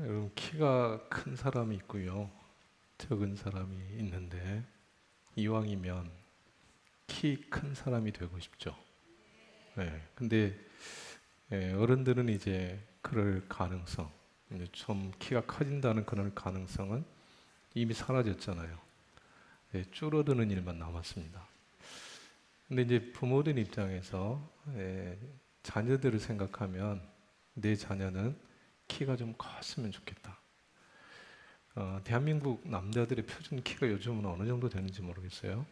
여러분, 키가 큰 사람이 있고요, 적은 사람이 있는데 이왕이면 키 큰 사람이 되고 싶죠. 네. 근데 어른들은 이제 그럴 가능성, 이제 좀 키가 커진다는 그런 가능성은 이미 사라졌잖아요. 줄어드는 일만 남았습니다. 근데 이제 부모들 입장에서 자녀들을 생각하면 내 자녀는 키가 좀 컸으면 좋겠다. 대한민국 남자들의 표준 키가 요즘은 어느 정도 되는지 모르겠어요.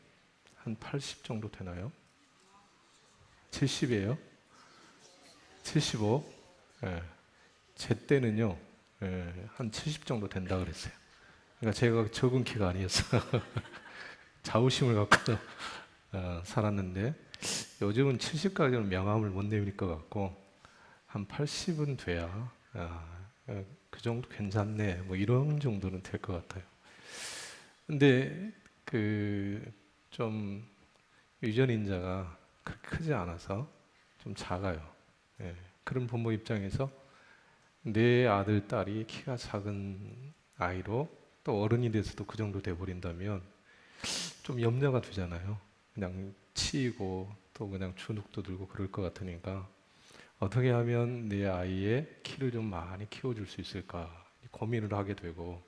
한 80 정도 되나요? 70이에요? 75? 예. 제 때는요, 한 70 정도 된다 그랬어요. 그러니까 제가 적은 키가 아니었어요. 자부심을 갖고 살았는데 요즘은 70까지는 명함을 못 내밀 것 같고 한 80은 돼야 그 정도 괜찮네, 뭐 이런 정도는 될 것 같아요. 근데 그 좀 유전 인자가 그렇게 크지 않아서 좀 작아요. 그런 부모 입장에서 내 아들, 딸이 키가 작은 아이로 또 어른이 돼서도 그 정도 돼버린다면 좀 염려가 되잖아요. 그냥 치이고 또 그냥 주눅도 들고 그럴 것 같으니까 어떻게 하면 내 아이의 키를 좀 많이 키워줄 수 있을까 고민을 하게 되고,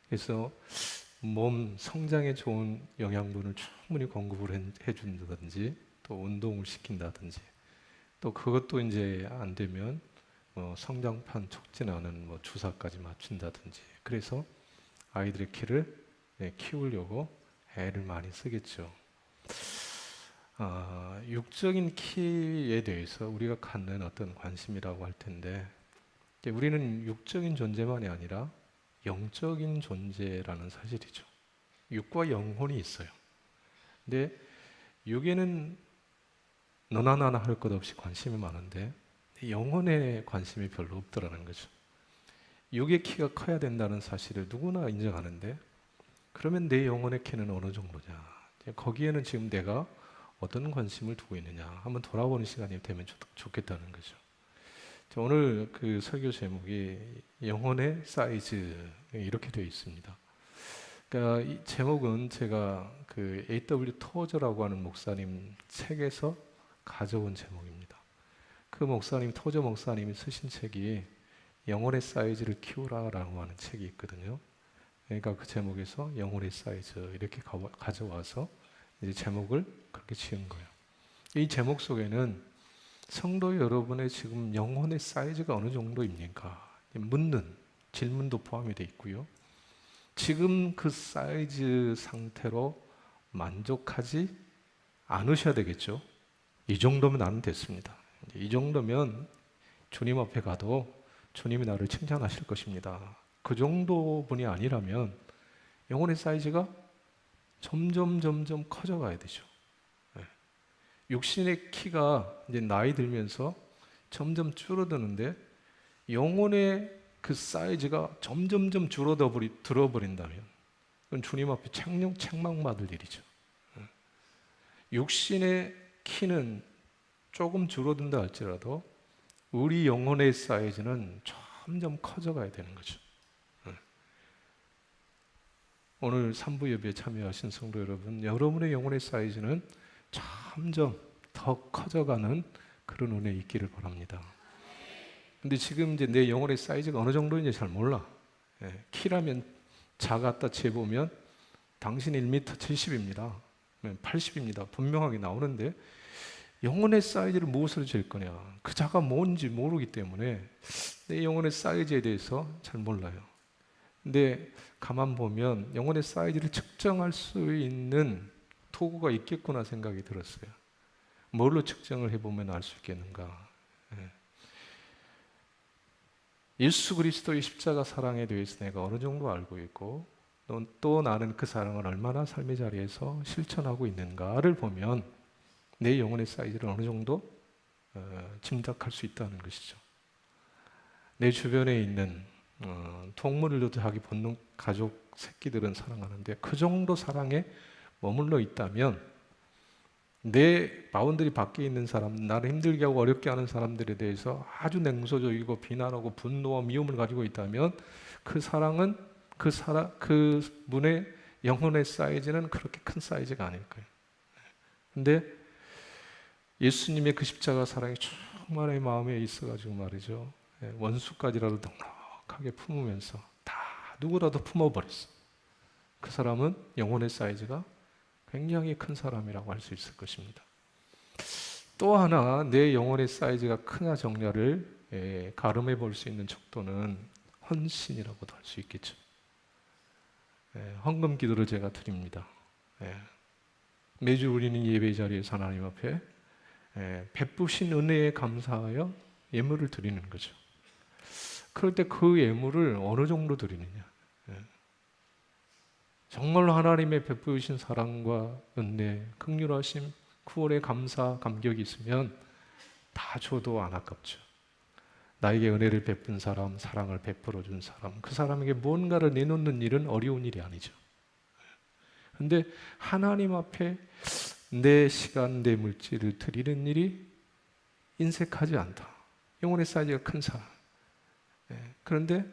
그래서 몸 성장에 좋은 영양분을 충분히 공급을 해준다든지 또 운동을 시킨다든지 또 그것도 이제 안 되면 성장판 촉진하는 주사까지 맞춘다든지, 그래서 아이들의 키를 키우려고 애를 많이 쓰겠죠. 육적인 키에 대해서 우리가 갖는 어떤 관심이라고 할 텐데, 우리는 육적인 존재만이 아니라 영적인 존재라는 사실이죠. 육과 영혼이 있어요. 근데 육에는 너나 나나 할 것 없이 관심이 많은데 영혼에 관심이 별로 없더라는 거죠. 육의 키가 커야 된다는 사실을 누구나 인정하는데, 그러면 내 영혼의 키는 어느 정도냐? 거기에는 지금 내가 어떤 관심을 두고 있느냐 한번 돌아보는 시간이 되면 좋겠다는 거죠. 오늘 그 설교 제목이 영혼의 사이즈 이렇게 되어 있습니다. 그러니까 이 제목은 제가 그 A.W. 토저라고 하는 목사님 책에서 가져온 제목입니다. 그 목사님, 토저 목사님이 쓰신 책이 영혼의 사이즈를 키우라라고 하는 책이 있거든요. 그러니까 그 제목에서 영혼의 사이즈 이렇게 가져와서 이제 제목을 그렇게 지은 거예요. 이 제목 속에는 성도 여러분의 지금 영혼의 사이즈가 어느 정도입니까? 묻는 질문도 포함이 되어 있고요. 지금 그 사이즈 상태로 만족하지 않으셔야 되겠죠. 이 정도면 나는 됐습니다. 이 정도면 주님 앞에 가도 주님이 나를 칭찬하실 것입니다. 그 정도 분이 아니라면 영혼의 사이즈가 점점 커져가야 되죠. 육신의 키가 이제 나이 들면서 점점 줄어드는데 영혼의 그 사이즈가 점점 들어버린다면 그건 주님 앞에 책망받을 일이죠. 육신의 키는 조금 줄어든다 할지라도 우리 영혼의 사이즈는 점점 커져가야 되는 거죠. 오늘 3부 예배에 참여하신 성도 여러분, 여러분의 영혼의 사이즈는 점점 더 커져가는 그런 은혜 있기를 바랍니다. 근데 지금 이제 내 영혼의 사이즈가 어느 정도인지 잘 몰라. 키라면 작았다 재보면 당신 1m 70입니다. 80입니다. 분명하게 나오는데 영혼의 사이즈를 무엇으로 잴 거냐? 그 자가 뭔지 모르기 때문에 내 영혼의 사이즈에 대해서 잘 몰라요. 근데 가만 보면 영혼의 사이즈를 측정할 수 있는 도구가 있겠구나 생각이 들었어요. 뭘로 측정을 해보면 알 수 있겠는가? 예수 그리스도의 십자가 사랑에 대해서 내가 어느 정도 알고 있고 또 나는 그 사랑을 얼마나 삶의 자리에서 실천하고 있는가를 보면 내 영혼의 사이즈를 어느 정도 짐작할 수 있다는 것이죠. 내 주변에 있는 동물들도 자기 본능, 가족, 새끼들은 사랑하는데 그 정도 사랑에 머물러 있다면 내 바운더리 밖에 있는 사람, 나를 힘들게 하고 어렵게 하는 사람들에 대해서 아주 냉소적이고 비난하고 분노와 미움을 가지고 있다면 그 사랑은 그 분의 영혼의 사이즈는 그렇게 큰 사이즈가 아닐 거예요. 근데 예수님의 그 십자가 사랑이 충만히 마음에 있어가지고 말이죠. 원수까지라도 넉넉하게 품으면서 다 누구라도 품어버렸어. 그 사람은 영혼의 사이즈가 굉장히 큰 사람이라고 할 수 있을 것입니다. 또 하나 내 영혼의 사이즈가 크냐 적냐를 가름해 볼 수 있는 척도는 헌신이라고도 할 수 있겠죠. 헌금 기도를 제가 드립니다. 매주 우리는 예배 자리에서 하나님 앞에 베푸신 은혜에 감사하여 예물을 드리는 거죠. 그럴 때 그 예물을 어느 정도 드리느냐? 정말로 하나님의 베푸신 사랑과 은혜, 긍휼하심, 구원의 감사, 감격이 있으면 다 줘도 안 아깝죠. 나에게 은혜를 베푼 사람, 사랑을 베풀어 준 사람, 그 사람에게 뭔가를 내놓는 일은 어려운 일이 아니죠. 그런데 하나님 앞에 내 시간, 내 물질을 드리는 일이 인색하지 않다. 영혼의 사이즈가 큰 사람. 그런데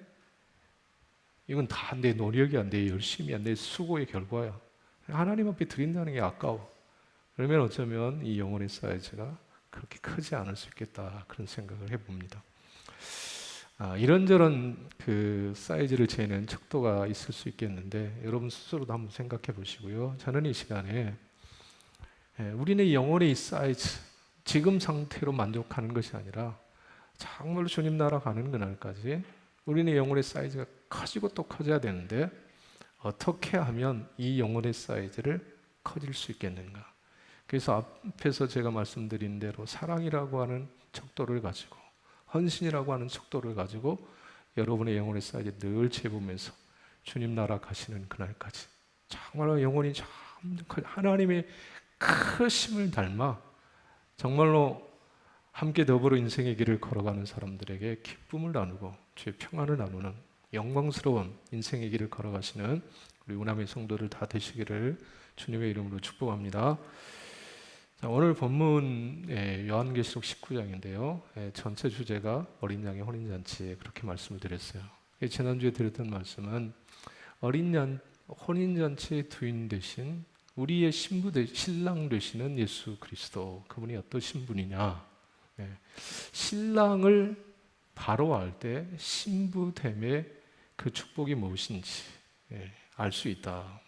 이건 다 내 노력이야, 내 열심이야, 내 수고의 결과야. 하나님 앞에 드린다는 게 아까워. 그러면 어쩌면 이 영혼의 사이즈가 그렇게 크지 않을 수 있겠다, 그런 생각을 해봅니다. 이런저런 그 사이즈를 재는 척도가 있을 수 있겠는데 여러분 스스로도 한번 생각해 보시고요. 저는 이 시간에 우리는 영혼의 이 사이즈, 지금 상태로 만족하는 것이 아니라 정말로 주님 나라 가는 그날까지 우리는 영혼의 사이즈가 커지고 또 커져야 되는데 어떻게 하면 이 영혼의 사이즈를 커질 수 있겠는가? 그래서 앞에서 제가 말씀드린 대로 사랑이라고 하는 척도를 가지고 헌신이라고 하는 척도를 가지고 여러분의 영혼의 사이즈 늘 재보면서 주님 나라 가시는 그날까지 정말로 영혼이 하나님의 크심을 닮아 정말로 함께 더불어 인생의 길을 걸어가는 사람들에게 기쁨을 나누고 주의 평안을 나누는 영광스러운 인생의 길을 걸어가시는 우리 우남의 성도들 다 되시기를 주님의 이름으로 축복합니다. 자, 오늘 본문 요한계시록 19장인데요. 전체 주제가 어린 양의 혼인잔치에 그렇게 말씀을 드렸어요. 지난주에 드렸던 말씀은 어린 양 혼인잔치의 두인 되신 우리의 신랑 되시는 예수 그리스도, 그분이 어떠신 분이냐. 신랑을 바로할 때 신부됨의 그 축복이 무엇인지 알 수 있다.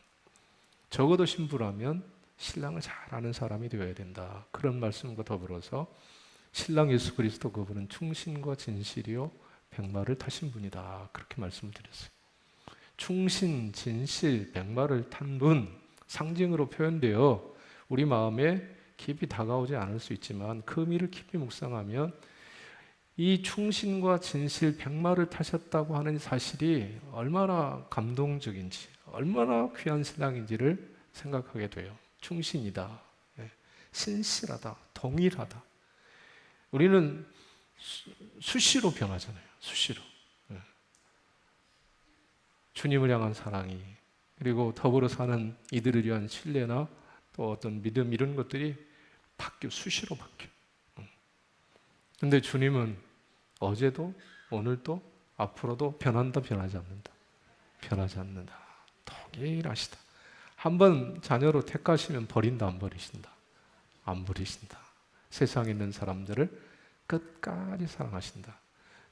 적어도 신부라면 신랑을 잘 아는 사람이 되어야 된다. 그런 말씀과 더불어서 신랑 예수 그리스도 그분은 충신과 진실이요 백마를 타신 분이다. 그렇게 말씀을 드렸어요. 충신, 진실, 백마를 탄 분, 상징으로 표현되어 우리 마음에 깊이 다가오지 않을 수 있지만 그 의미를 깊이 묵상하면 이 충신과 진실, 백마를 타셨다고 하는 사실이 얼마나 감동적인지, 얼마나 귀한 신랑인지를 생각하게 돼요. 충신이다, 신실하다, 동일하다. 우리는 수시로 변하잖아요. 수시로. 주님을 향한 사랑이, 그리고 더불어 사는 이들을 위한 신뢰나 또 어떤 믿음, 이런 것들이 수시로 바뀌어. 근데 주님은 어제도 오늘도 앞으로도 변한다, 변하지 않는다. 변하지 않는다. 동일하시다. 한번 자녀로 택하시면 버린다, 안 버리신다? 안 버리신다. 세상에 있는 사람들을 끝까지 사랑하신다.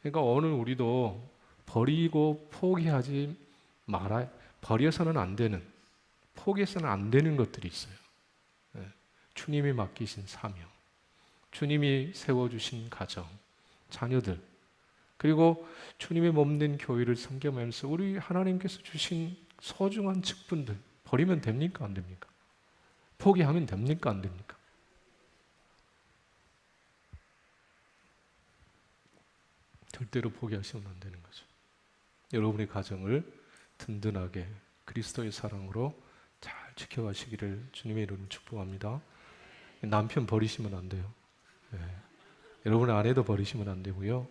그러니까 오늘 우리도 버리고 포기하지 말아야, 버려서는 안 되는, 포기해서는 안 되는 것들이 있어요. 주님이 맡기신 사명, 주님이 세워주신 가정, 자녀들, 그리고 주님의 몸된 교회를 섬겨면서 우리 하나님께서 주신 소중한 직분들 버리면 됩니까? 안 됩니까? 포기하면 됩니까? 안 됩니까? 절대로 포기하시면 안 되는 거죠. 여러분의 가정을 든든하게 그리스도의 사랑으로 잘 지켜가시기를 주님의 이름으로 축복합니다. 남편 버리시면 안 돼요. 여러분의 아내도 버리시면 안 되고요.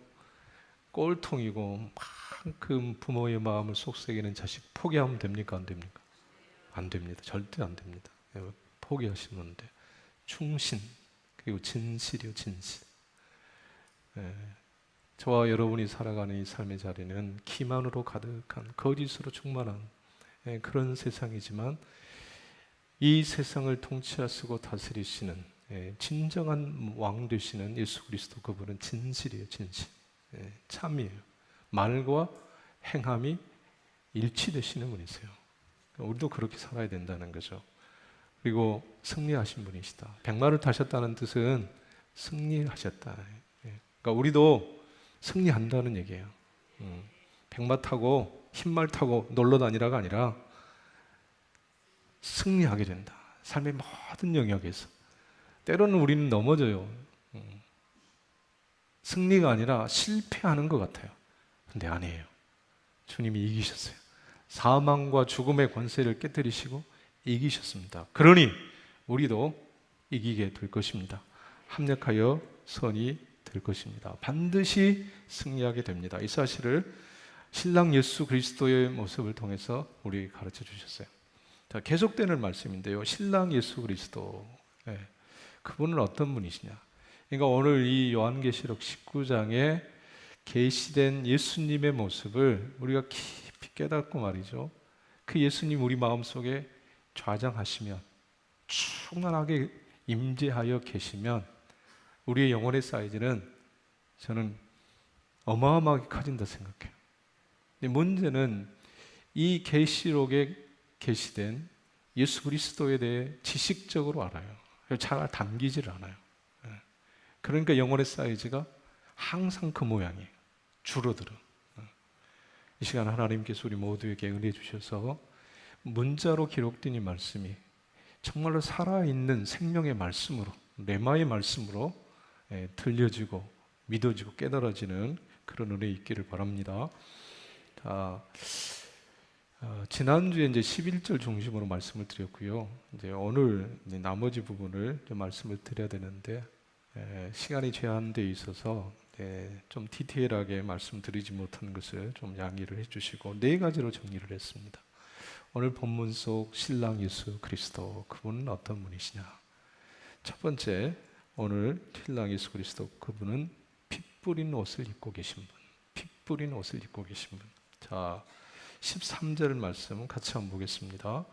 꼴통이고 만큼 부모의 마음을 속삭이는 자식 포기하면 됩니까? 안 됩니까? 안 됩니다. 절대 안 됩니다. 포기하시면 안 돼요. 충신, 그리고 진실이요, 진실. 저와 여러분이 살아가는 이 삶의 자리는 기만으로 가득한, 거짓으로 충만한 그런 세상이지만, 이 세상을 통치하시고 다스리시는 진정한 왕 되시는 예수 그리스도, 그분은 진실이에요, 진실. 참이에요. 말과 행함이 일치되시는 분이세요. 우리도 그렇게 살아야 된다는 거죠. 그리고 승리하신 분이시다. 백마를 타셨다는 뜻은 승리하셨다. 그러니까 우리도 승리한다는 얘기예요. 백마 타고 흰말 타고 놀러 다니라가 아니라 승리하게 된다. 삶의 모든 영역에서. 때로는 우리는 넘어져요. 승리가 아니라 실패하는 것 같아요. 근데 아니에요. 주님이 이기셨어요. 사망과 죽음의 권세를 깨뜨리시고 이기셨습니다. 그러니 우리도 이기게 될 것입니다. 합력하여 선이 될 것입니다. 반드시 승리하게 됩니다. 이 사실을 신랑 예수 그리스도의 모습을 통해서 우리 가르쳐 주셨어요. 자, 계속되는 말씀인데요. 신랑 예수 그리스도, 그분은 어떤 분이시냐? 그러니까 오늘 이 요한계시록 19장에 계시된 예수님의 모습을 우리가 깊이 깨닫고 말이죠. 그 예수님 우리 마음속에 좌장하시면, 충만하게 임재하여 계시면 우리의 영혼의 사이즈는 저는 어마어마하게 커진다 생각해요. 근데 문제는 이 계시록에 계시된 예수 그리스도에 대해 지식적으로 알아요. 잘 담기지를 않아요. 그러니까 영혼의 사이즈가 항상 그 모양이에요. 줄어들어. 이 시간 하나님께서 우리 모두에게 은혜 주셔서 문자로 기록된 이 말씀이 정말로 살아있는 생명의 말씀으로, 레마의 말씀으로 들려지고 믿어지고 깨달아지는 그런 은혜 있기를 바랍니다. 지난주에 이제 11절 중심으로 말씀을 드렸고요. 이제 오늘 이제 나머지 부분을 좀 말씀을 드려야 되는데 시간이 제한되어 있어서 좀 디테일하게 말씀드리지 못한 것을 좀 양해를 해주시고 4가지로 정리를 했습니다. 오늘 본문 속 신랑 예수 그리스도, 그분은 어떤 분이시냐? 첫 번째, 오늘 신랑 예수 그리스도, 그분은 피 뿌린 옷을 입고 계신 분. 피 뿌린 옷을 입고 계신 분. 자, 13절 말씀 같이 한번 보겠습니다.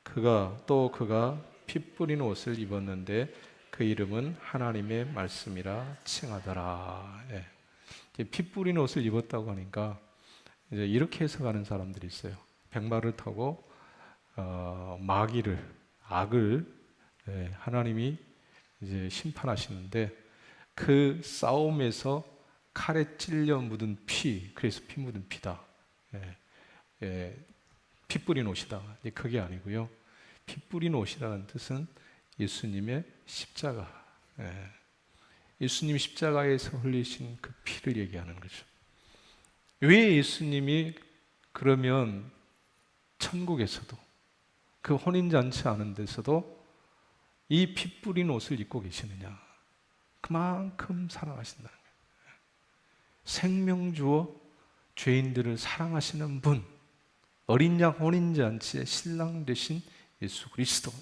그가 피 뿌린 옷을 입었는데 그 이름은 하나님의 말씀이라 칭하더라. 피 뿌린 옷을 입었다고 하니까 이제 이렇게 해석하는 사람들이 있어요. 백마를 타고 마귀를, 악을 하나님이 이제 심판하시는데 그 싸움에서 칼에 찔려 묻은 피, 그래서 피 묻은 피다. 피 뿌린 옷이다. 그게 아니고요. 피 뿌린 옷이라는 뜻은 예수님의 십자가, 예수님 십자가에서 흘리신 그 피를 얘기하는 거죠. 왜 예수님이 그러면 천국에서도, 그 혼인잔치 하는 데서도 이 피 뿌린 옷을 입고 계시느냐? 그만큼 사랑하신다는 거예요. 생명 주어 죄인들을 사랑하시는 분, 어린 양 혼인잔치의 신랑 되신 예수 그리스도.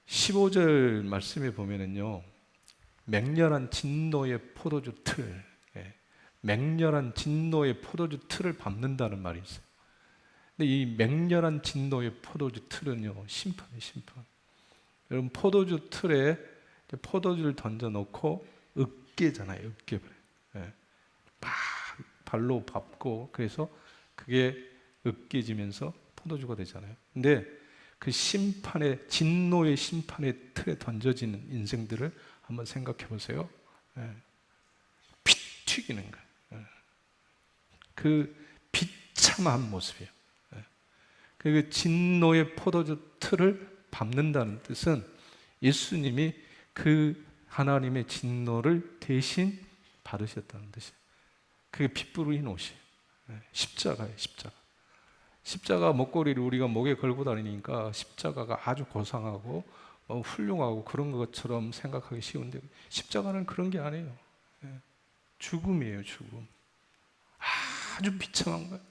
15절 말씀에 보면은요, 맹렬한 진노의 포도주 틀, 맹렬한 진노의 포도주 틀을 밟는다는 말이 있어요. 근데 이 맹렬한 진노의 포도주 틀은요, 심판이에요, 심판. 여러분, 포도주 틀에 포도주를 던져놓고 으깨잖아요, 으깨버려요. 막 발로 밟고, 그래서 그게 으깨지면서 포도주가 되잖아요. 근데 그 심판의, 진노의 심판의 틀에 던져지는 인생들을 한번 생각해 보세요. 피 튀기는 거예요. 그 비참한 모습이에요. 그 진노의 포도주 틀을 밟는다는 뜻은 예수님이 그 하나님의 진노를 대신 받으셨다는 뜻이에요. 그게 피 뿌린 옷이에요. 십자가예요, 십자가. 십자가 목걸이를 우리가 목에 걸고 다니니까 십자가가 아주 고상하고 훌륭하고 그런 것처럼 생각하기 쉬운데 십자가는 그런 게 아니에요. 죽음이에요, 죽음. 아주 비참한 거예요.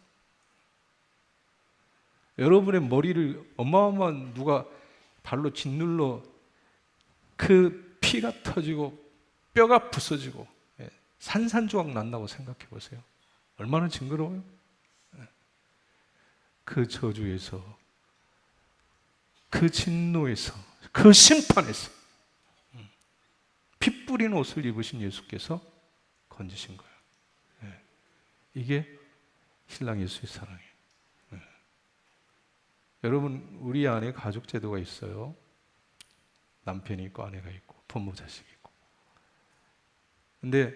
여러분의 머리를 어마어마한 누가 발로 짓눌러 그 피가 터지고 뼈가 부서지고 산산조각 난다고 생각해 보세요. 얼마나 징그러워요? 그 저주에서, 그 진노에서, 그 심판에서 피 뿌린 옷을 입으신 예수께서 건지신 거예요. 이게 신랑 예수의 사랑이에요. 여러분, 우리 안에 가족 제도가 있어요. 남편이 있고 아내가 있고 부모 자식이 있고. 근데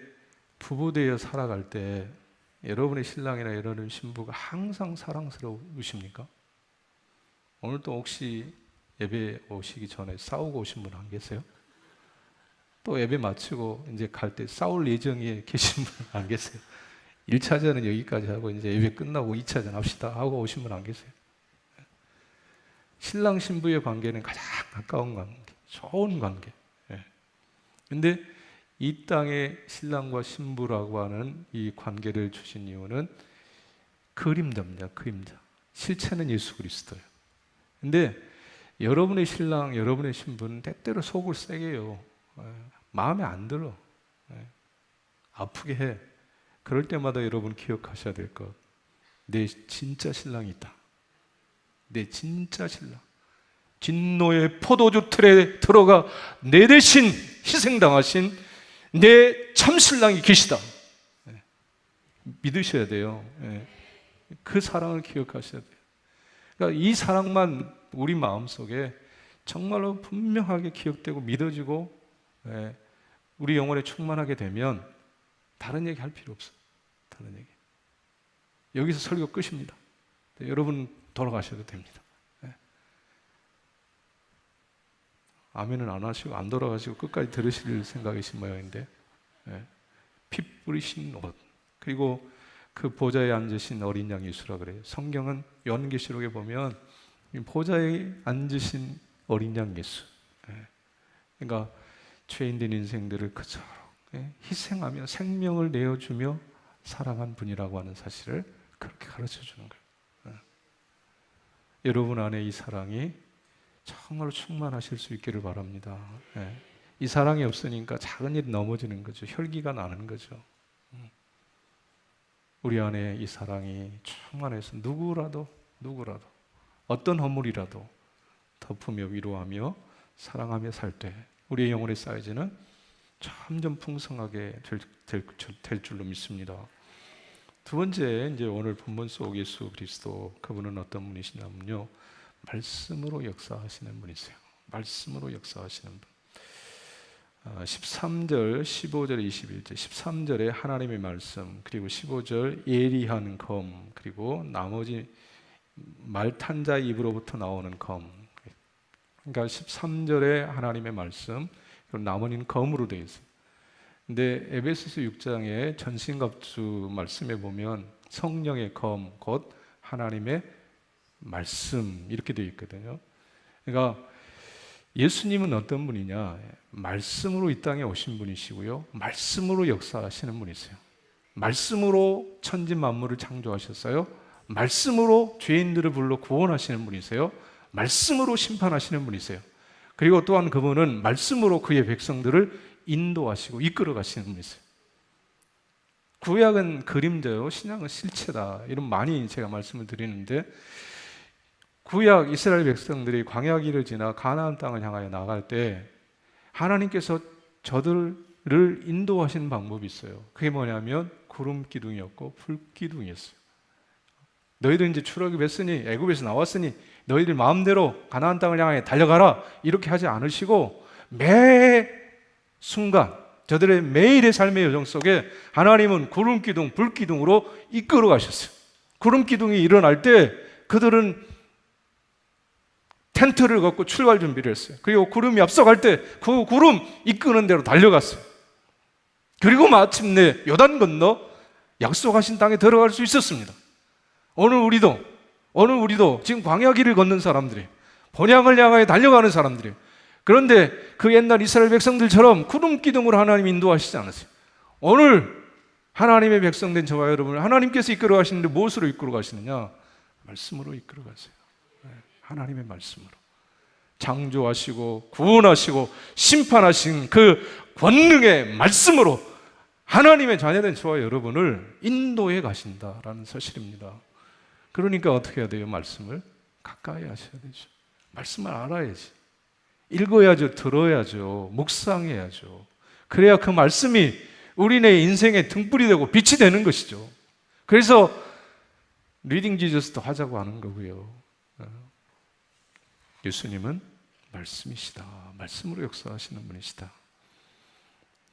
부부되어 살아갈 때 여러분의 신랑이나 여러분의 신부가 항상 사랑스러우십니까? 오늘 또 혹시 예배 오시기 전에 싸우고 오신 분 안 계세요? 또 예배 마치고 이제 갈 때 싸울 예정에 계신 분 안 계세요? 1차전은 여기까지 하고 이제 예배 끝나고 2차전 합시다 하고 오신 분 안 계세요? 신랑 신부의 관계는 가장 가까운 관계, 좋은 관계. 근데 이 땅에 신랑과 신부라고 하는 이 관계를 주신 이유는 그림자입니다. 그림자. 실체는 예수 그리스도예요. 근데 여러분의 신랑, 여러분의 신부는 때때로 속을 세게 해요. 마음에 안 들어. 아프게 해. 그럴 때마다 여러분 기억하셔야 될 것. 내 진짜 신랑이 있다. 내 진짜 신랑. 진노의 포도주 틀에 들어가 내 대신 희생당하신 내 참신랑이 계시다. 믿으셔야 돼요. 그 사랑을 기억하셔야 돼요. 그러니까 이 사랑만 우리 마음속에 정말로 분명하게 기억되고 믿어지고 우리 영혼에 충만하게 되면 다른 얘기 할 필요 없어요. 다른 얘기. 여기서 설교 끝입니다. 여러분 돌아가셔도 됩니다. 아멘은 안 하시고 안 돌아가시고 끝까지 들으실 생각이신 모양인데, 피 뿌리신 옷, 그리고 그 보좌에 앉으신 어린 양 예수라 그래요. 성경은 요한계시록에 보면 보좌에 앉으신 어린 양 예수, 그러니까 죄인된 인생들을 그처럼 희생하며 생명을 내어주며 사랑한 분이라고 하는 사실을 그렇게 가르쳐 주는 거예요. 여러분 안에 이 사랑이 정말로 충만하실 수 있기를 바랍니다. 이 사랑이 없으니까 작은 일이 넘어지는 거죠. 혈기가 나는 거죠. 우리 안에 이 사랑이 충만해서 누구라도 어떤 허물이라도 덮으며 위로하며 사랑하며 살 때 우리의 영혼의 사이즈는 점점 풍성하게 될 줄로 믿습니다. 두 번째, 이제 오늘 본문 속 예수 그리스도, 그분은 어떤 분이시냐면요, 말씀으로 역사하시는 분이세요. 말씀으로 역사하시는 분. 13절, 15절, 21절. 13절에 하나님의 말씀, 그리고 15절 예리한 검, 그리고 나머지 말탄 자 입으로부터 나오는 검. 그러니까 13절에 하나님의 말씀, 그리고 나머지는 검으로 되어 있어요. 근데 에베소서 6장의 전신갑주 말씀에 보면 성령의 검, 곧 하나님의 말씀, 이렇게 되어 있거든요. 그러니까 예수님은 어떤 분이냐? 말씀으로 이 땅에 오신 분이시고요, 말씀으로 역사하시는 분이세요. 말씀으로 천지 만물을 창조하셨어요. 말씀으로 죄인들을 불러 구원하시는 분이세요. 말씀으로 심판하시는 분이세요. 그리고 또한 그분은 말씀으로 그의 백성들을 인도하시고 이끌어 가시는 분이세요. 구약은 그림자요, 신약은 실체다, 이런 많이 제가 말씀을 드리는데, 구약 이스라엘 백성들이 광야길을 지나 가나안 땅을 향하여 나갈 때 하나님께서 저들을 인도하시는 방법이 있어요. 그게 뭐냐면 구름 기둥이었고 불 기둥이었어요. 너희들 이제 출애굽했으니, 애굽에서 나왔으니 너희들 마음대로 가나안 땅을 향해 달려가라, 이렇게 하지 않으시고 매 순간 저들의 매일의 삶의 여정 속에 하나님은 구름 기둥, 불 기둥으로 이끌어 가셨어요. 구름 기둥이 일어날 때 그들은 텐트를 걷고 출발 준비를 했어요. 그리고 구름이 앞서갈 때 그 구름 이끄는 대로 달려갔어요. 그리고 마침내 요단 건너 약속하신 땅에 들어갈 수 있었습니다. 오늘 우리도 지금 광야길을 걷는 사람들이에요. 본향을 향하여 달려가는 사람들이에요. 그런데 그 옛날 이스라엘 백성들처럼 구름 기둥으로 하나님 인도하시지 않았어요. 오늘 하나님의 백성된 저와 여러분을 하나님께서 이끌어 가시는데 무엇으로 이끌어 가시느냐? 말씀으로 이끌어 가세요. 하나님의 말씀으로. 창조하시고 구원하시고 심판하신 그 권능의 말씀으로 하나님의 자녀된 저와 여러분을 인도해 가신다라는 사실입니다. 그러니까 어떻게 해야 돼요? 말씀을 가까이 하셔야 되죠. 말씀을 알아야지. 읽어야죠. 들어야죠. 묵상해야죠. 그래야 그 말씀이 우리네 인생의 등불이 되고 빛이 되는 것이죠. 그래서 리딩 지저스도 하자고 하는 거고요. 예수님은 말씀이시다. 말씀으로 역사하시는 분이시다.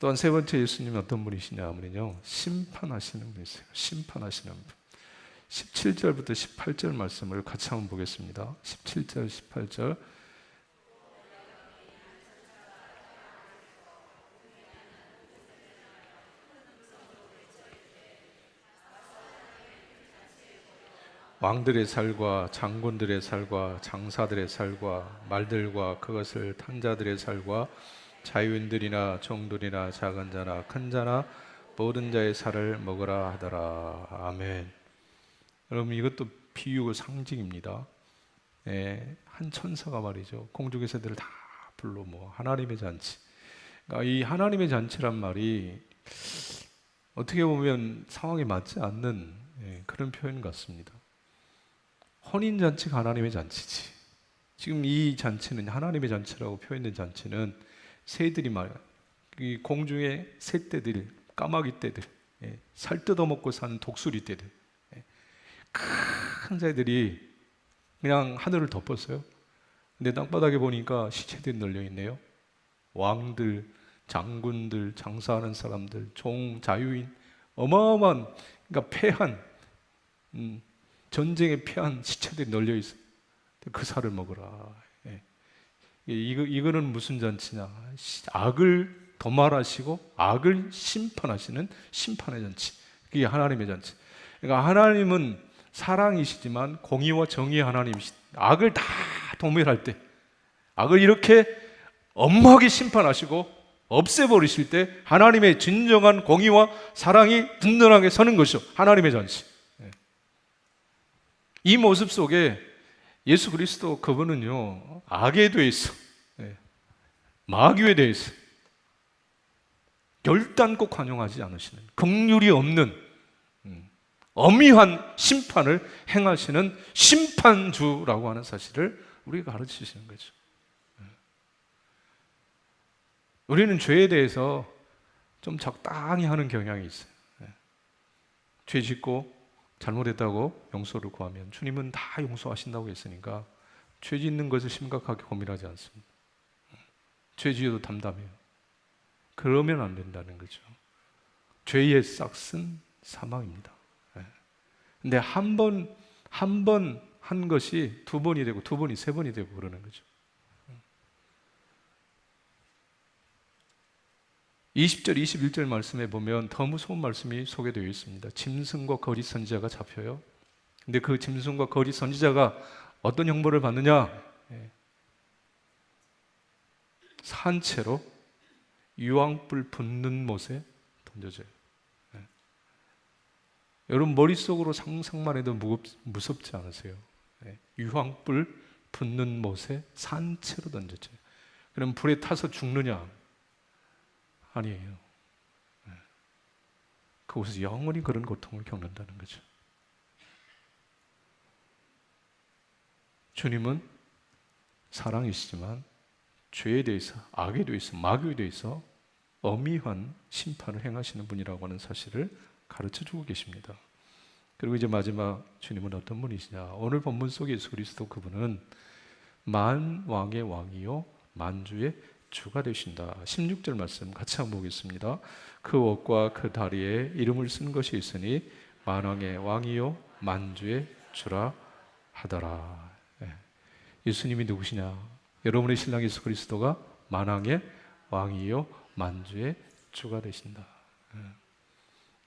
또한 세 번째 예수님은 어떤 분이시냐 하면요, 심판하시는 분이세요. 심판하시는 분. 17절부터 18절 말씀을 같이 한번 보겠습니다. 17절, 18절. 왕들의 살과 장군들의 살과 장사들의 살과 말들과 그것을 탄 자들의 살과 자유인들이나 종들이나 작은 자나 큰 자나 모든 자의 살을 먹으라 하더라. 아멘. 여러분, 이것도 비유고 상징입니다. 한 천사가 말이죠, 공중의 새들을 다 불러 모아 하나님의 잔치. 그러니까 이 하나님의 잔치란 말이 어떻게 보면 상황에 맞지 않는 그런 표현 같습니다. 혼인잔치가 하나님의 잔치지. 지금 이 잔치는 하나님의 잔치라고 표현된 잔치는 새들이 말이야, 이 공중의 새떼들, 까마귀 떼들, 살 뜯어먹고 사는 독수리 떼들, 큰 새들이 그냥 하늘을 덮었어요. 근데 땅바닥에 보니까 시체들이 널려있네요. 왕들, 장군들, 장사하는 사람들, 종, 자유인, 어마어마한, 그러니까 패한, 전쟁에 패한 시체들이 널려있어요. 그 살을 먹으라. 이거는 무슨 잔치냐? 악을 도말하시고 악을 심판하시는 심판의 잔치. 그게 하나님의 잔치. 그러니까 하나님은 사랑이시지만 공의와 정의의 하나님이시다. 악을 다 도멸할 때, 악을 이렇게 엄하게 심판하시고 없애버리실 때 하나님의 진정한 공의와 사랑이 든든하게 서는 것이죠. 하나님의 잔치. 이 모습 속에 예수 그리스도 그분은요, 악에 대해서, 마귀에 대해서 결단코 관용하지 않으시는, 긍휼이 없는 엄의한 심판을 행하시는 심판주라고 하는 사실을 우리가 가르치시는 거죠. 우리는 죄에 대해서 좀 적당히 하는 경향이 있어요. 죄 짓고 잘못했다고 용서를 구하면 주님은 다 용서하신다고 했으니까 죄 짓는 것을 심각하게 고민하지 않습니다. 죄 지어도 담담해요. 그러면 안 된다는 거죠. 죄의 싹은 사망입니다. 근데 한 번 한 것이 두 번이 되고 두 번이 세 번이 되고 그러는 거죠. 20절, 21절 말씀에 보면 더 무서운 말씀이 소개되어 있습니다. 짐승과 거짓 선지자가 잡혀요. 근데 그 짐승과 거짓 선지자가 어떤 형벌을 받느냐? 산채로 유황불 붙는 못에 던져져요. 여러분, 머릿속으로 상상만 해도 무섭지 않으세요? 유황불 붙는 못에 산채로 던져져요. 그럼 불에 타서 죽느냐? 아니에요. 그곳에서 영원히 그런 고통을 겪는다는 거죠. 주님은 사랑이시지만 죄에 대해서, 악에 대해서, 마귀에 대해서 엄의한 심판을 행하시는 분이라고 하는 사실을 가르쳐주고 계십니다. 그리고 이제 마지막, 주님은 어떤 분이시냐? 오늘 본문 속에 예수 그리스도 그분은 만왕의 왕이요 만주의 주가 되신다. 16절 말씀 같이 한번 보겠습니다. 그 옷과 그 다리에 이름을 쓴 것이 있으니 만왕의 왕이요 만주의 주라 하더라. 예수님이 누구시냐? 여러분의 신랑 예수 그리스도가 만왕의 왕이요 만주의 주가 되신다.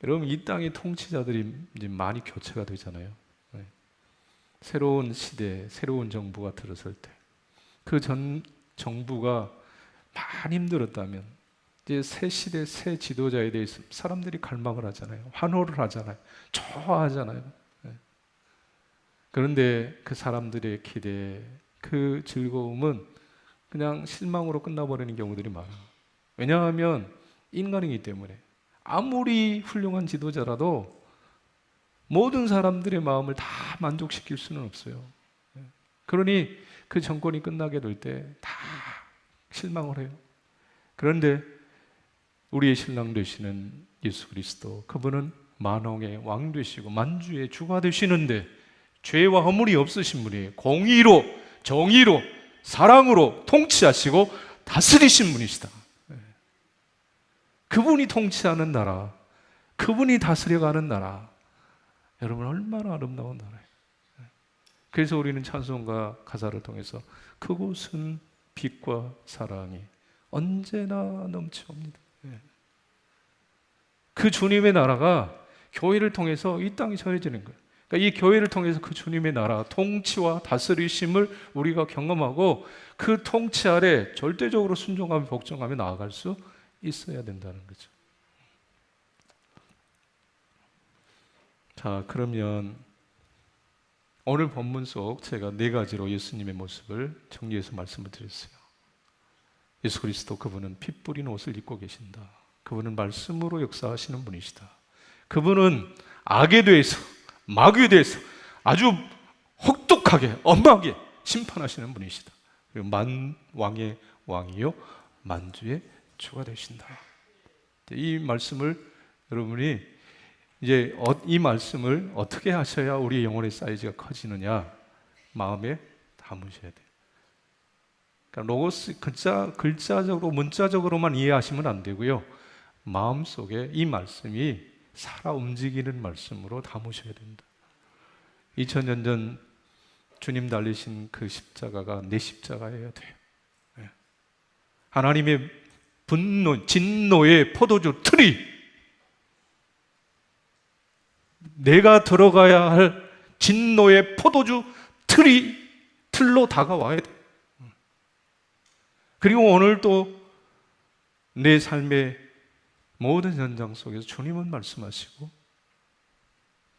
여러분, 이 땅의 통치자들이 이제 많이 교체가 되잖아요. 새로운 시대, 새로운 정부가 들어설 때 그 전 정부가 많이 힘들었다면 이제 새 시대, 새 지도자에 대해서 사람들이 갈망을 하잖아요. 환호를 하잖아요. 좋아하잖아요. 그런데 그 사람들의 기대, 그 즐거움은 그냥 실망으로 끝나버리는 경우들이 많아요. 왜냐하면 인간이기 때문에 아무리 훌륭한 지도자라도 모든 사람들의 마음을 다 만족시킬 수는 없어요. 그러니 그 정권이 끝나게 될 때 다 실망을 해요. 그런데 우리의 신랑 되시는 예수 그리스도, 그분은 만왕의 왕 되시고 만주의 주가 되시는데 죄와 허물이 없으신 분이 공의로, 정의로, 사랑으로 통치하시고 다스리신 분이시다. 그분이 통치하는 나라, 그분이 다스려가는 나라, 여러분 얼마나 아름다운 나라예요. 그래서 우리는 찬송가 가사를 통해서 그곳은 빛과 사랑이 언제나 넘쳐옵니다. 그 주님의 나라가 교회를 통해서 이 땅에 전해지는 거예요. 그러니까 이 교회를 통해서 그 주님의 나라, 통치와 다스리심을 우리가 경험하고 그 통치 아래 절대적으로 순종하며 복종하며 나아갈 수 있어야 된다는 거죠. 자, 그러면 오늘 본문 속 제가 4가지로 예수님의 모습을 정리해서 말씀을 드렸어요. 예수 그리스도, 그분은 피 뿌린 옷을 입고 계신다. 그분은 말씀으로 역사하시는 분이시다. 그분은 악에 대해서, 마귀에 대해서 아주 혹독하게, 엄하게 심판하시는 분이시다. 그리고 만왕의 왕이요 만주의 주가 되신다. 이 말씀을 여러분이 이제 이 말씀을 어떻게 하셔야 우리 영혼의 사이즈가 커지느냐, 마음에 담으셔야 돼요. 그러니까 로고스 글자적으로 문자적으로만 이해하시면 안 되고요, 마음속에 이 말씀이 살아 움직이는 말씀으로 담으셔야 된다. 2000년 전 주님 달리신 그 십자가가 내 십자가여야 돼요. 하나님의 분노, 진노의 포도주 틀이, 내가 들어가야 할 진노의 포도주 틀로 다가와야 돼. 그리고 오늘도 내 삶의 모든 현장 속에서 주님은 말씀하시고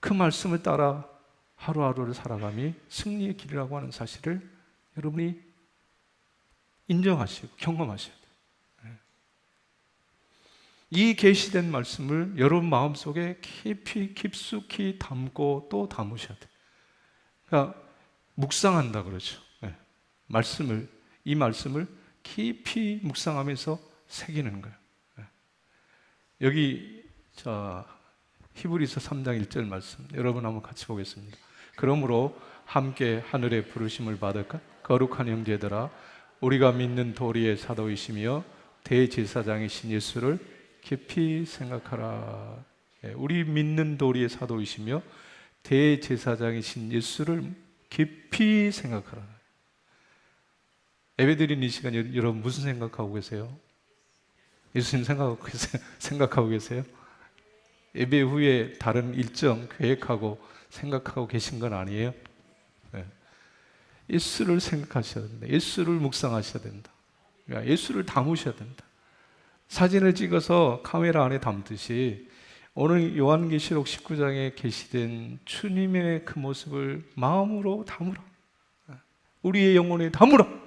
그 말씀을 따라 하루하루를 살아감이 승리의 길이라고 하는 사실을 여러분이 인정하시고 경험하셔야 돼요. 이 계시된 말씀을 여러분 마음속에 깊숙이 담고 또 담으셔야 돼요. 그러니까 묵상한다 그러죠. 이 말씀을 깊이 묵상하면서 새기는 거예요. 여기 히브리서 3장 1절 말씀 여러분 한번 같이 보겠습니다. 그러므로 함께 하늘의 부르심을 받을까? 거룩한 형제들아, 우리가 믿는 도리의 사도이시며 대제사장이신 예수를 깊이 생각하라. 우리 믿는 도리의 사도이시며 대제사장이신 예수를 깊이 생각하라. 예배드린 이 시간 여러분 무슨 생각하고 계세요? 예수님 생각하고 계세요? 예배 후에 다른 일정 계획하고 생각하고 계신 건 아니에요? 예수를 생각하셔야 된다. 예수를 묵상하셔야 된다. 그러니까 예수를 담으셔야 된다. 사진을 찍어서 카메라 안에 담듯이 오늘 요한계시록 19장에 계시된 주님의 그 모습을 마음으로 담으라. 우리의 영혼에 담으라.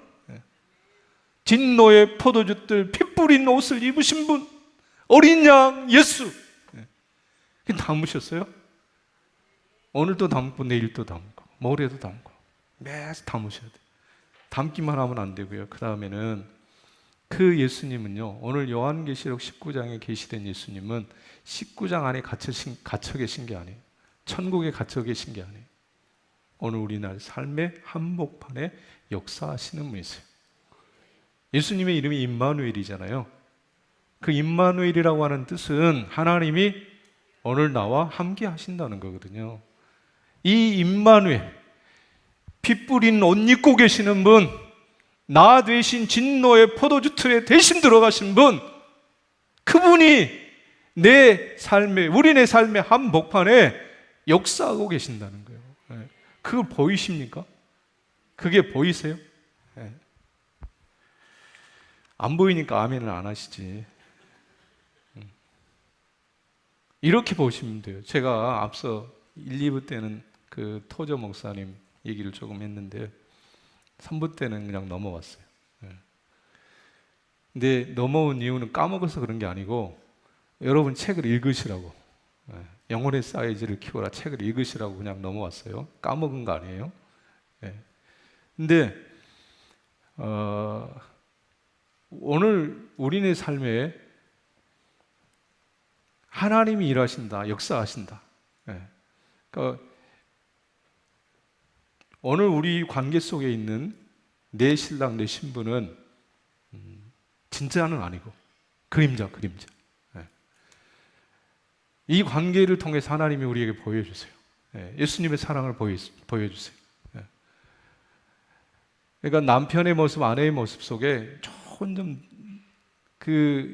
진노의 포도주들 피 뿌린 옷을 입으신 분, 어린 양 예수, 담으셨어요? 오늘도 담고 내일도 담고 모레도 담고 매일 담으셔야 돼요. 담기만 하면 안 되고요. 그 다음에는 그 예수님은요, 오늘 요한계시록 19장에 계시된 예수님은 19장 안에 갇혀 계신 게 아니에요. 천국에 갇혀 계신 게 아니에요. 오늘 우리나라 삶의 한복판에 역사하시는 분이세요. 예수님의 이름이 임마누엘이잖아요. 그 임마누엘이라고 하는 뜻은 하나님이 오늘 나와 함께 하신다는 거거든요. 이 임마누엘, 피 뿌린 옷 입고 계시는 분, 나 되신 진노의 포도주 틀에 대신 들어가신 분, 그분이 내 삶의, 우리네 삶의 한복판에 역사하고 계신다는 거예요. 그거 보이십니까? 그게 보이세요? 안 보이니까 아멘을 안 하시지. 이렇게 보시면 돼요. 제가 앞서 1, 2부 때는 그 토저 목사님 얘기를 조금 했는데 3부 때는 그냥 넘어갔어요. 근데 넘어온 이유는 까먹어서 그런 게 아니고 여러분 책을 읽으시라고, 영혼의 사이즈를 키워라 책을 읽으시라고 그냥 넘어왔어요. 까먹은 거 아니에요. 근데 오늘 우리네 삶에 하나님이 일하신다, 역사하신다. 그러니까 오늘 우리 관계 속에 있는 내 신랑, 내 신부는 진짜는 아니고 그림자. 이 관계를 통해서 하나님이 우리에게 보여주세요. 예수님의 사랑을 보여주세요. 그러니까 남편의 모습, 아내의 모습 속에 조금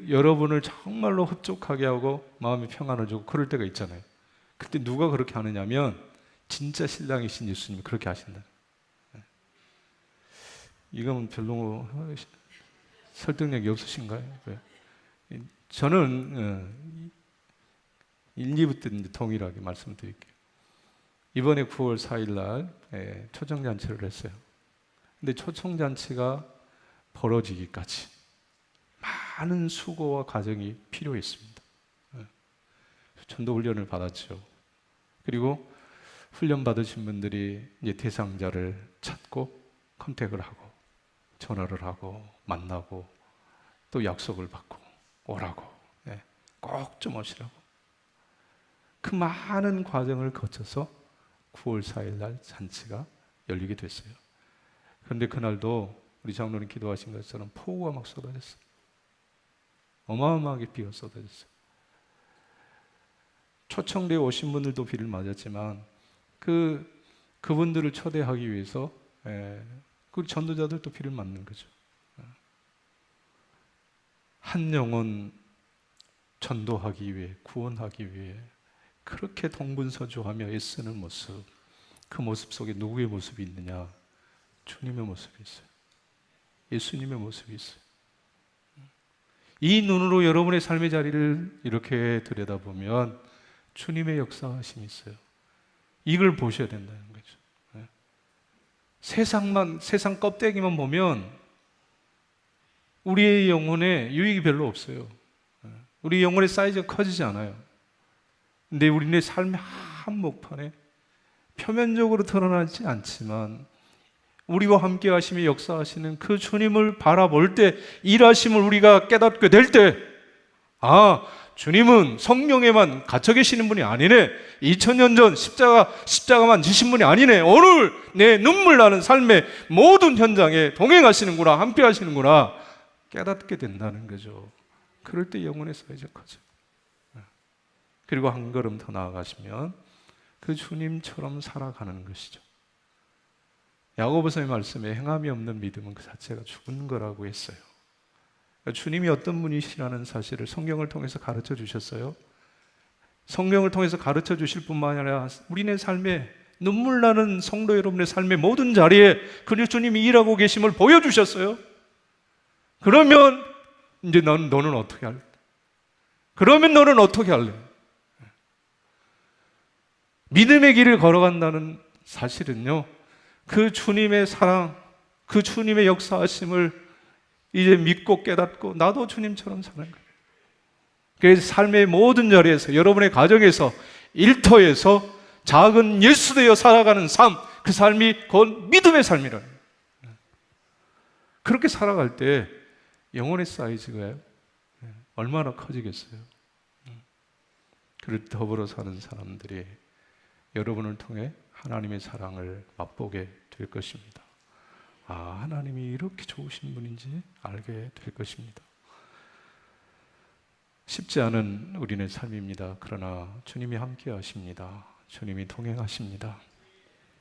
여러분을 정말로 흡족하게 하고 마음의 평안을 주고 그럴 때가 있잖아요. 그때 누가 그렇게 하느냐면 진짜 신랑이신 예수님이 그렇게 하신다. 이건 별로 설득력이 없으신가요? 저는 1, 2부 때 동일하게 말씀드릴게요. 이번에 9월 4일 날 초청잔치를 했어요. 근데 초청잔치가 벌어지기까지 많은 수고와 과정이 필요했습니다. 전도 훈련을 받았죠. 그리고 훈련 받으신 분들이 이제 대상자를 찾고 컨택을 하고 전화를 하고 만나고 또 약속을 받고 오라고, 꼭 좀 오시라고. 그 많은 과정을 거쳐서 9월 4일 날 잔치가 열리게 됐어요. 그런데 그날도 우리 장로님 기도하신 것처럼 폭우가 막 쏟아졌어요. 어마어마하게 비가 쏟아졌어요. 초청되어 오신 분들도 비를 맞았지만 그분들을 초대하기 위해서 그 전도자들도 비를 맞는 거죠. 한 영혼 전도하기 위해, 구원하기 위해 그렇게 동분서주하며 애쓰는 모습, 그 모습 속에 누구의 모습이 있느냐? 주님의 모습이 있어요. 예수님의 모습이 있어요. 이 눈으로 여러분의 삶의 자리를 이렇게 들여다보면 주님의 역사하심이 있어요. 이걸 보셔야 된다는 거죠. 세상 껍데기만 보면 우리의 영혼에 유익이 별로 없어요. 우리 영혼의 사이즈가 커지지 않아요. 근데 우리의 삶의 한복판에 표면적으로 드러나지 않지만 우리와 함께 하시며 역사하시는 그 주님을 바라볼 때, 일하심을 우리가 깨닫게 될 때, 주님은 성령에만 갇혀 계시는 분이 아니네. 2000년 전 십자가만 지신 분이 아니네. 오늘 내 눈물 나는 삶의 모든 현장에 동행하시는구나, 함께 하시는구나 깨닫게 된다는 거죠. 그럴 때 영혼의 사이즈가 커져요. 그리고 한 걸음 더 나아가시면 그 주님처럼 살아가는 것이죠. 야고보서의 말씀에 행함이 없는 믿음은 그 자체가 죽은 거라고 했어요. 주님이 어떤 분이시라는 사실을 성경을 통해서 가르쳐 주셨어요. 성경을 통해서 가르쳐 주실 뿐만 아니라 우리네 삶에 눈물 나는 성도 여러분의 삶의 모든 자리에 그 주님이 일하고 계심을 보여주셨어요. 그러면 이제 너는 어떻게 할래? 그러면 너는 어떻게 할래? 믿음의 길을 걸어간다는 사실은요, 그 주님의 사랑, 그 주님의 역사하심을 이제 믿고 깨닫고 나도 주님처럼 사는 거예요. 그래서 삶의 모든 자리에서, 여러분의 가정에서, 일터에서 작은 예수 되어 살아가는 삶, 그 삶이 곧 믿음의 삶이라는 거예요. 그렇게 살아갈 때 영혼의 사이즈가 얼마나 커지겠어요. 그를 더불어 사는 사람들이 여러분을 통해 하나님의 사랑을 맛보게 될 것입니다. 하나님이 이렇게 좋으신 분인지 알게 될 것입니다. 쉽지 않은 우리의 삶입니다. 그러나 주님이 함께 하십니다. 주님이 동행하십니다.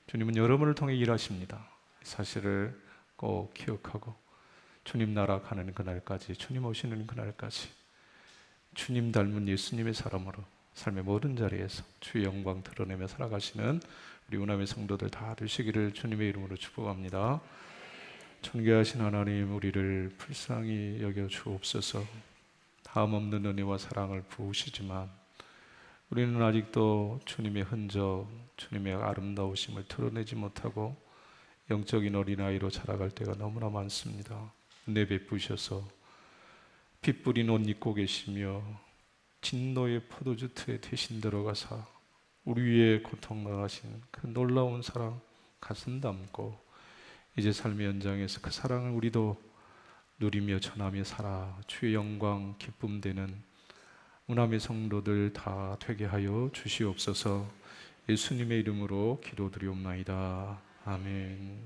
주님은 여러분을 통해 일하십니다. 이 사실을 꼭 기억하고 주님 나라 가는 그날까지, 주님 오시는 그날까지 주님 닮은 예수님의 사람으로 삶의 모든 자리에서 주의 영광 드러내며 살아가시는 우리 운암의 성도들 다 되시기를 주님의 이름으로 축복합니다. 존귀하신 하나님, 우리를 불쌍히 여겨 주옵소서. 다음 없는 은혜와 사랑을 부으시지만 우리는 아직도 주님의 흔적, 주님의 아름다우심을 드러내지 못하고 영적인 어린아이로 자라갈 때가 너무나 많습니다. 은혜 베푸셔서 피 뿌린 옷 입고 계시며 진노의 포도주 틀에 대신 들어가사 우리 위에 고통 당하신 그 놀라운 사랑 가슴 담고 이제 삶의 연장에서 그 사랑을 우리도 누리며 전하며 살아 주의 영광 기쁨 되는 우남의 성도들 다 되게 하여 주시옵소서. 예수님의 이름으로 기도드리옵나이다. 아멘.